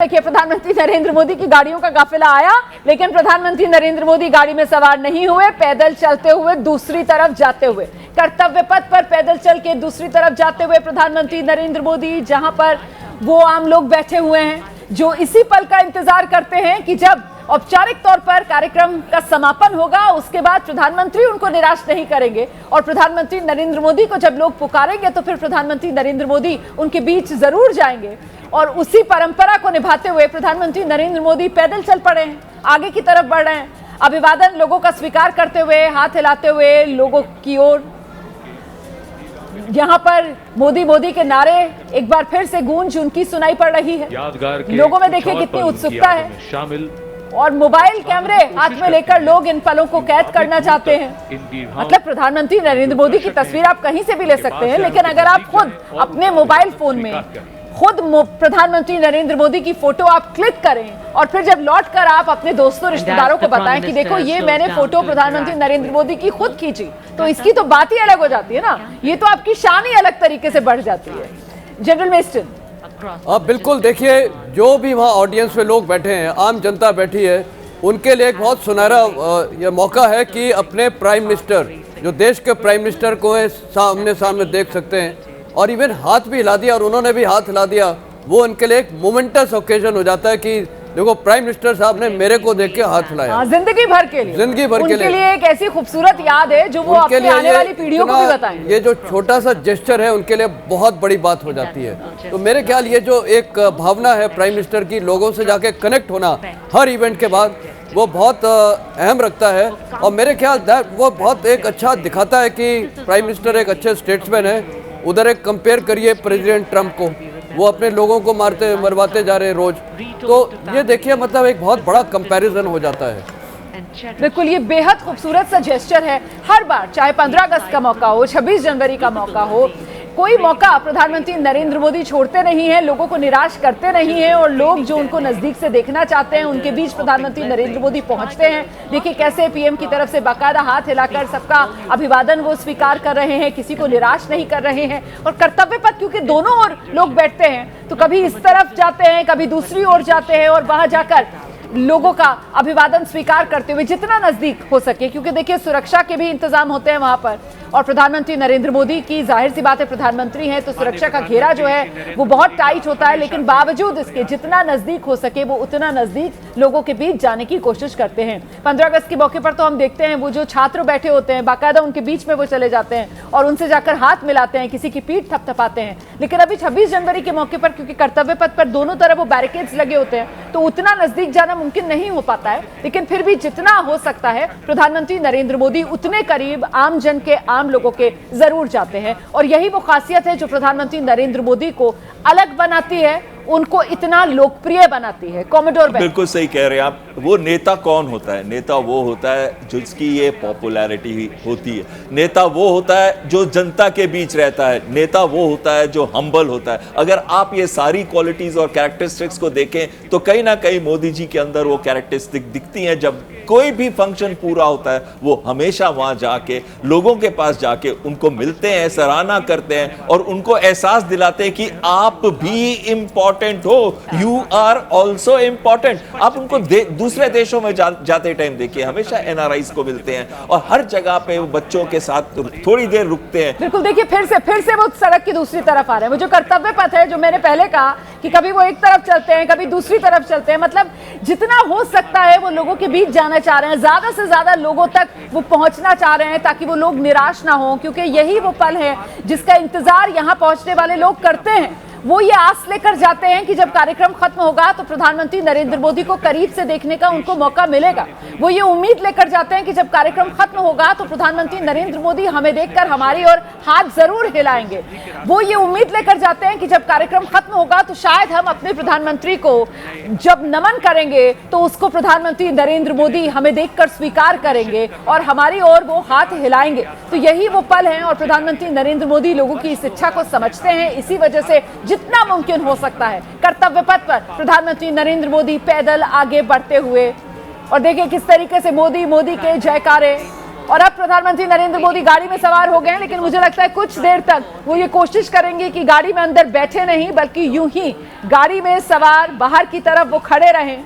देखिए, प्रधानमंत्री नरेंद्र मोदी की गाड़ियों का काफिला आया, लेकिन प्रधानमंत्री नरेंद्र मोदी गाड़ी में सवार नहीं हुए। पैदल चलते हुए दूसरी तरफ जाते हुए, कर्तव्य पथ पर पैदल चल के दूसरी तरफ जाते हुए प्रधानमंत्री नरेंद्र मोदी, जहां पर वो आम लोग बैठे हुए हैं जो इसी पल का इंतजार करते हैं कि जब औपचारिक तौर पर कार्यक्रम का समापन होगा, उसके बाद प्रधानमंत्री उनको निराश नहीं करेंगे और प्रधानमंत्री नरेंद्र मोदी को जब लोग पुकारेंगे तो फिर प्रधानमंत्री नरेंद्र मोदी उनके बीच जरूर जाएंगे। और उसी परंपरा को निभाते हुए प्रधानमंत्री नरेंद्र मोदी पैदल चल पड़े हैं, आगे की तरफ बढ़ रहे हैं, अभिवादन लोगों का स्वीकार करते हुए, हाथ हिलाते हुए लोगों की ओर। यहाँ पर मोदी मोदी के नारे एक बार फिर से गूंज उनकी सुनाई पड़ रही है। लोगों में देखिए कितनी उत्सुकता है शामिल, और मोबाइल कैमरे हाथ में लेकर लोग इन पलों को कैद करना चाहते हैं। मतलब प्रधानमंत्री नरेंद्र मोदी की तस्वीर आप कहीं से भी ले सकते हैं, लेकिन अगर आप खुद अपने मोबाइल फोन में खुद प्रधानमंत्री नरेंद्र मोदी की फोटो आप क्लिक करें और फिर जब लौट कर आप अपने दोस्तों रिश्तेदारों को बताएं कि देखो ये मैंने फोटो प्रधानमंत्री नरेंद्र मोदी की खुद खींची, तो इसकी तो बात ही अलग हो जाती है ना। ये तो आपकी शान ही अलग तरीके से बढ़ जाती है। जनरल मेस्टन, आप बिल्कुल देखिए, जो भी वहाँ ऑडियंस में लोग बैठे हैं, आम जनता बैठी है, उनके लिए एक बहुत सुनहरा यह मौका है कि अपने प्राइम मिनिस्टर, जो देश के प्राइम मिनिस्टर को सामने सामने देख सकते हैं, और इवन हाथ भी हिला दिया और उन्होंने भी हाथ हिला दिया। वो उनके लिए एक मोमेंटस ओकेजन हो जाता है कि देखो प्राइम मिनिस्टर साहब ने मेरे को देख के हाथ हिलाया। जिंदगी भर के लिए उनके लिए एक ऐसी खूबसूरत याद है जो वो अपने आने वाली पीढ़ियों को भी बताएंगे। ये जो छोटा सा जेस्चर है उनके लिए बहुत बड़ी बात हो जाती है। तो मेरे ख्याल ये जो एक भावना है प्राइम मिनिस्टर की, लोगों से जाके कनेक्ट होना हर इवेंट के बाद, वो बहुत अहम रखता है। और मेरे ख्याल वो बहुत एक अच्छा दिखाता है कि प्राइम मिनिस्टर एक अच्छे स्टेट्समैन है। उधर एक कंपेयर करिए प्रेसिडेंट ट्रंप को, वो अपने लोगों को मरवाते जा रहे हैं रोज। तो ये देखिए, मतलब एक बहुत बड़ा कंपैरिजन हो जाता है। बिल्कुल, ये बेहद खूबसूरत सा जेस्चर है। हर बार, चाहे 15 अगस्त का मौका हो, 26 जनवरी का मौका हो, कोई मौका प्रधानमंत्री नरेंद्र मोदी छोड़ते नहीं हैं, लोगों को निराश करते नहीं हैं, और लोग जो उनको नजदीक से देखना चाहते हैं उनके बीच प्रधानमंत्री नरेंद्र मोदी पहुंचते हैं। देखिए कैसे पीएम की तरफ से बाकायदा हाथ हिलाकर सबका अभिवादन वो स्वीकार कर रहे हैं, किसी को निराश नहीं कर रहे हैं। और कर्तव्य पथ, क्योंकि दोनों ओर लोग बैठते हैं, तो कभी इस तरफ जाते हैं, कभी दूसरी ओर जाते हैं, और वहां जाकर लोगों का अभिवादन स्वीकार करते हुए जितना नजदीक हो सके, क्योंकि देखिए सुरक्षा के भी इंतजाम होते हैं वहां पर, और प्रधानमंत्री नरेंद्र मोदी की जाहिर सी बात है प्रधानमंत्री हैं तो सुरक्षा का घेरा जो है वो बहुत टाइट होता है, लेकिन बावजूद इसके जितना नजदीक हो सके वो उतना नजदीक लोगों के बीच जाने की कोशिश करते हैं। 15 अगस्त के मौके पर तो हम देखते हैं वो जो छात्र बैठे होते हैं, बाकायदा उनके बीच में वो चले जाते हैं और उनसे जाकर हाथ मिलाते हैं, किसी की पीठ थपथपाते हैं। लेकिन अभी 26 जनवरी के मौके पर, क्योंकि कर्तव्य पथ पर दोनों तरफ वो बैरिकेड्स लगे होते हैं, तो उतना नजदीक जाना मुमकिन नहीं हो पाता है। लेकिन फिर भी जितना हो सकता है प्रधानमंत्री नरेंद्र मोदी उतने करीब आम जन के, आम लोगों के जरूर जाते हैं। और यही वो खासियत है जो प्रधानमंत्री नरेंद्र मोदी को अलग बनाती है, उनको इतना लोकप्रिय बनाती है। कॉमोडोर, बिल्कुल सही कह रहे हैं आप। वो नेता कौन होता है? नेता वो होता है जिसकी ये पॉपुलैरिटी होती है। नेता वो होता है जो जनता के बीच रहता है। नेता वो होता है जो हम्बल होता है। अगर आप ये सारी क्वालिटीज और कैरेक्टरिस्टिक्स को देखें तो कहीं ना कहीं मोदी जी के अंदर वो कैरेक्टरिस्टिक दिखती हैं। जब कोई भी फंक्शन पूरा होता है वो हमेशा वहां जाके, लोगों के पास जाके उनको मिलते हैं, सराहना करते हैं और उनको एहसास दिलाते हैं कि आप भी इंपॉर्टेंट हो, यू आर ऑल्सो इंपॉर्टेंट। आप उनको दूसरे देशों में जाते टाइम देखिए, हमेशा एनआरआईज को मिलते हैं और हर जगह पे वो बच्चों के साथ थोड़ी देर रुकते हैं। बिल्कुल, देखिए फिर से वो सड़क की दूसरी तरफ आ रहे हैं। वो जो कर्तव्य पथ है, जो मैंने पहले कहा कि कभी वो एक तरफ चलते हैं, कभी दूसरी तरफ चलते हैं, मतलब जितना हो सकता है वो लोगों के बीच जाना चाह रहे हैं, ज्यादा से ज्यादा लोगों तक वो पहुंचना चाह रहे हैं ताकि वो लोग निराश ना हो, क्योंकि यही वो पल है जिसका इंतजार यहां पहुंचने वाले लोग करते हैं। वो ये आस लेकर जाते हैं कि जब कार्यक्रम खत्म होगा तो प्रधानमंत्री नरेंद्र मोदी को करीब से देखने का उनको मौका मिलेगा। वो ये उम्मीद लेकर जाते हैं कि जब कार्यक्रम खत्म होगा तो प्रधानमंत्री नरेंद्र मोदी हमें देखकर हमारी ओर हाथ जरूर हिलाएंगे। वो ये उम्मीद लेकर जाते हैं कि जब कार्यक्रम खत्म होगा तो शायद हम अपने प्रधानमंत्री को जब नमन करेंगे तो उसको प्रधानमंत्री नरेंद्र मोदी हमें देखकर स्वीकार करेंगे और हमारी ओर वो हाथ हिलाएंगे। तो यही वो पल है और प्रधानमंत्री नरेंद्र मोदी लोगों की इस इच्छा को समझते हैं। इसी वजह से जितना मुमकिन हो सकता है कर्तव्य पथ पर प्रधानमंत्री नरेंद्र मोदी पैदल आगे बढ़ते हुए, और देखिए किस तरीके से मोदी मोदी के जयकारे और अब प्रधानमंत्री नरेंद्र मोदी गाड़ी में सवार हो गए हैं, लेकिन मुझे लगता है कुछ देर तक वो ये कोशिश करेंगे कि गाड़ी में अंदर बैठे नहीं, बल्कि यूं ही गाड़ी में सवार बाहर की तरफ वो खड़े रहें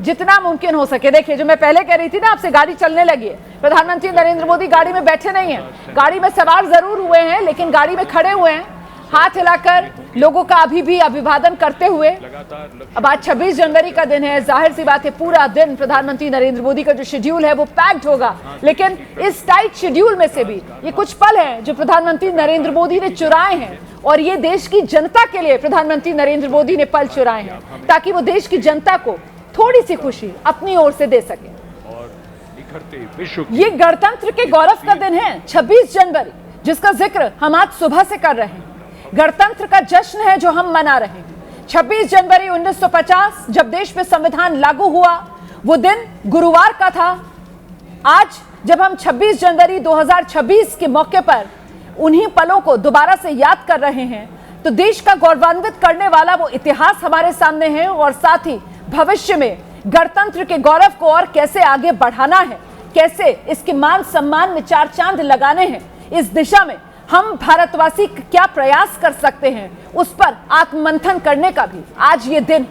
जितना मुमकिन हो सके। देखिए, जो मैं पहले कह रही थी ना आपसे, गाड़ी चलने लगी है। प्रधानमंत्री नरेंद्र मोदी गाड़ी में बैठे नहीं हैं, गाड़ी में सवार जरूर हुए हैं, लेकिन गाड़ी में खड़े हुए हैं, हाथ हिलाकर लोगों का अभी भी अभिवादन करते हुए। अब आज 26 जनवरी का दिन है, जाहिर सी बात है पूरा दिन प्रधानमंत्री नरेंद्र मोदी का जो शेड्यूल है वो पैक्ड होगा, लेकिन इस टाइट शेड्यूल में से भी ये कुछ पल हैं जो प्रधानमंत्री नरेंद्र मोदी ने चुराए हैं, और ये देश की जनता के लिए प्रधानमंत्री नरेंद्र मोदी ने पल चुराए हैं, ताकि वो देश की जनता को थोड़ी सी खुशी अपनी ओर से दे सके। ये गणतंत्र के गौरव का दिन है 26 जनवरी, जिसका जिक्र हम आज सुबह से कर रहे हैं। गणतंत्र का जश्न है जो हम मना रहे हैं। 26 जनवरी 1950 जब देश में संविधान लागू हुआ, वो दिन गुरुवार का था। आज जब हम 26 जनवरी 2026 के मौके पर उन्हीं पलों को दोबारा से याद कर रहे हैं, तो देश का गौरवान्वित करने वाला वो इतिहास हमारे सामने है, और साथ ही भविष्य में गणतंत्र के गौरव को और कैसे आगे बढ़ाना है, कैसे इसके मान सम्मान में चार चांद लगाने हैं, इस दिशा में हम भारतवासी क्या प्रयास कर सकते हैं, उस पर आत्ममंथन करने का भी आज ये दिन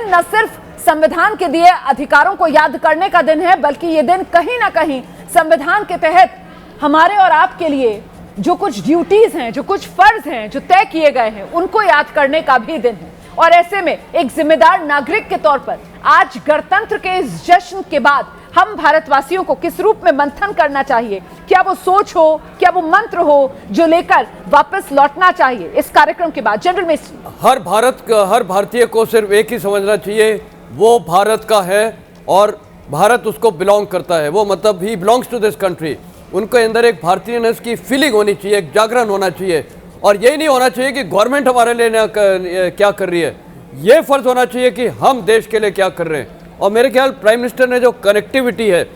न सिर्फ संविधान के दिए अधिकारों को याद करने का दिन है, बल्कि ये दिन कहीं ना कहीं संविधान के तहत हमारे और आपके लिए जो कुछ ड्यूटीज हैं, जो कुछ फर्ज हैं जो तय किए गए हैं, उनको याद करने का भी दिन है। और ऐसे में एक जिम्मेदार नागरिक के तौर पर आज गणतंत्र के इस जश्न के बाद हम भारतवासियों को किस रूप में मंथन करना चाहिए, क्या वो सोच हो, क्या वो मंत्र हो जो लेकर वापस लौटना चाहिए इस कार्यक्रम के बाद। जनरल मिस्त्री, हर भारतीय को सिर्फ एक ही समझना चाहिए, वो भारत का है और भारत उसको बिलोंग करता है, वो मतलब ही बिलोंग्स टू दिस कंट्री। उनके अंदर एक भारतीयनेस की फीलिंग होनी चाहिए, एक जागरण होना चाहिए, और यही नहीं होना चाहिए कि गवर्नमेंट हमारे लिए क्या कर रही है, ये फर्ज होना चाहिए कि हम देश के लिए क्या कर रहे हैं। और मेरे ख्याल प्राइम मिनिस्टर ने जो कनेक्टिविटी है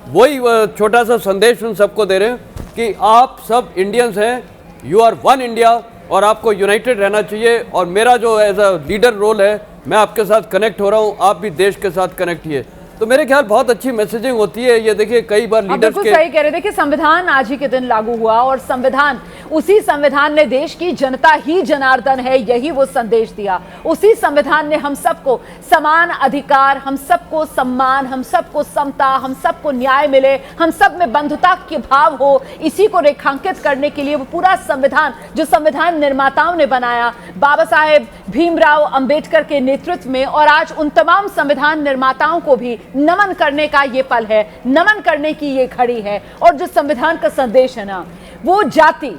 वही छोटा सा संदेश उन सबको दे रहे हैं कि आप सब इंडियंस हैं, यू आर वन इंडिया, और आपको यूनाइटेड रहना चाहिए। और मेरा जो एज अ लीडर रोल है, मैं आपके साथ कनेक्ट हो रहा हूँ, आप भी देश के साथ कनेक्ट किए। तो मेरे ख्याल बहुत अच्छी मैसेजिंग होती है। ये देखिए कई बार लीडर्स के सही कह रहे, देखिए संविधान आज ही के दिन लागू हुआ, और उसी संविधान ने देश की जनता ही जनार्दन है, यही वो संदेश दिया। उसी संविधान ने हम सबको समान अधिकार, हम सबको सम्मान, हम सबको समता, हम सबको न्याय मिले, हम सब में बंधुता के भाव हो, इसी को रेखांकित करने के लिए वो पूरा संविधान जो संविधान निर्माताओं ने बनाया बाबा साहेब भीमराव अंबेडकर के नेतृत्व में, और आज उन तमाम संविधान निर्माताओं को भी नमन करने का ये पल है, नमन करने की ये घड़ी है। और जो संविधान का संदेश है ना, वो जाति,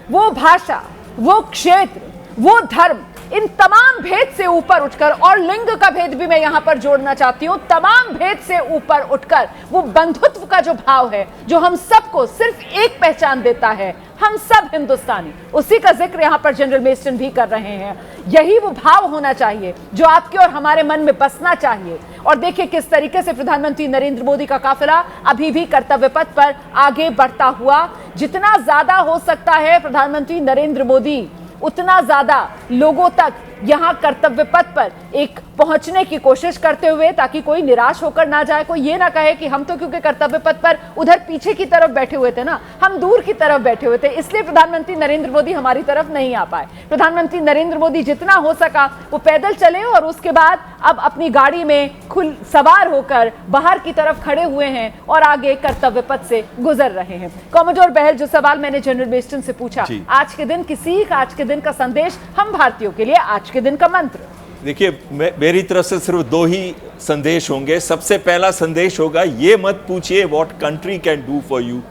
वो भाषा, वो क्षेत्र, वो धर्म, इन तमाम भेद से ऊपर उठकर, और लिंग का भेद भी मैं यहां पर जोड़ना चाहती हूं, तमाम भेद से ऊपर उठकर वो बंधुत्व का जो भाव है जो हम सबको सिर्फ एक पहचान देता है, हम सब हिंदुस्तानी, उसी का जिक्र यहां पर जनरल मेस्टन भी कर रहे हैं। यही वो भाव होना चाहिए जो आपके और हमारे मन में बसना चाहिए। और देखिए किस तरीके से प्रधानमंत्री नरेंद्र मोदी का काफिला अभी भी कर्तव्य पथ पर आगे बढ़ता हुआ, जितना ज्यादा हो सकता है प्रधानमंत्री नरेंद्र मोदी उतना ज्यादा लोगों तक यहाँ कर्तव्य पथ पर एक पहुंचने की कोशिश करते हुए, ताकि कोई निराश होकर ना जाए, कोई ये ना कहे कि हम तो क्योंकि कर्तव्य पथ पर उधर पीछे की तरफ बैठे हुए थे ना, हम दूर की तरफ बैठे हुए थे, इसलिए प्रधानमंत्री नरेंद्र मोदी हमारी तरफ नहीं आ पाए। प्रधानमंत्री नरेंद्र मोदी जितना हो सका वो पैदल चले, और उसके बाद अब अपनी गाड़ी में सवार होकर बाहर की तरफ खड़े हुए हैं और आगे कर्तव्य पथ से गुजर रहे हैं। कॉमोडोर बहल, जो सवाल मैंने जनरल मेस्टन से पूछा, आज के दिन की सीख, आज के दिन का संदेश, हम भारतीयों के लिए आज के दिन का मंत्र। देखिए, मेरी तरफ से सिर्फ दो ही संदेश होंगे। सबसे पहला संदेश होगा, ये मत पूछिए what country can do for you,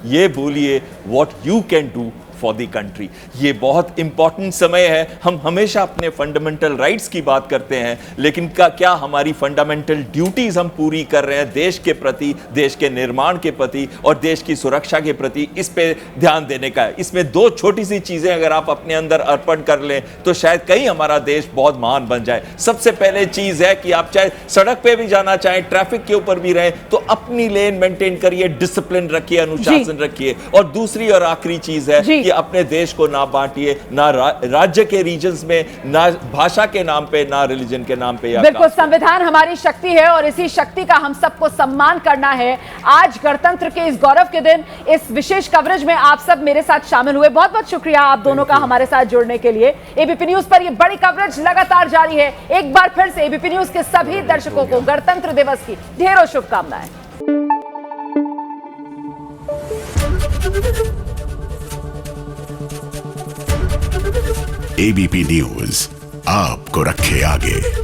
ये बोलिए what you can do for the country. ये बहुत इंपॉर्टेंट समय है। हम हमेशा अपने फंडामेंटल राइट्स की बात करते हैं, लेकिन क्या हमारी फंडामेंटल ड्यूटीज हम पूरी कर रहे हैं देश के प्रति, देश के निर्माण के प्रति और देश की सुरक्षा के प्रति? इस पे ध्यान देने का है। इसमें दो छोटी सी चीजें अगर आप अपने अंदर अर्पण कर लें तो शायद कहीं हमारा देश बहुत महान बन जाए। सबसे पहले चीज है कि आप चाहे सड़क पे भी जाना चाहें, ट्रैफिक के ऊपर भी रहें, तो अपनी लेन मेंटेन करिए, डिसिप्लिन रखिए, अनुशासन रखिए। और दूसरी और आखिरी चीज है कि अपने देश को ना बांटिए, ना राज्य के रीजन्स में, ना भाषा के नाम पे, ना रिलीजन के नाम पे। बिल्कुल, संविधान हमारी शक्ति है और इसी शक्ति का हम सबको सम्मान करना है। आज गणतंत्र के इस गौरव के दिन इस विशेष कवरेज में आप सब मेरे साथ शामिल हुए, बहुत बहुत शुक्रिया आप दोनों का हमारे साथ जुड़ने के लिए। एबीपी न्यूज पर ये बड़ी कवरेज लगातार जारी है। एक बार फिर से एबीपी न्यूज के सभी दर्शकों को गणतंत्र दिवस की ढेरों शुभकामनाएं। एबीपी न्यूज आपको रखे आगे।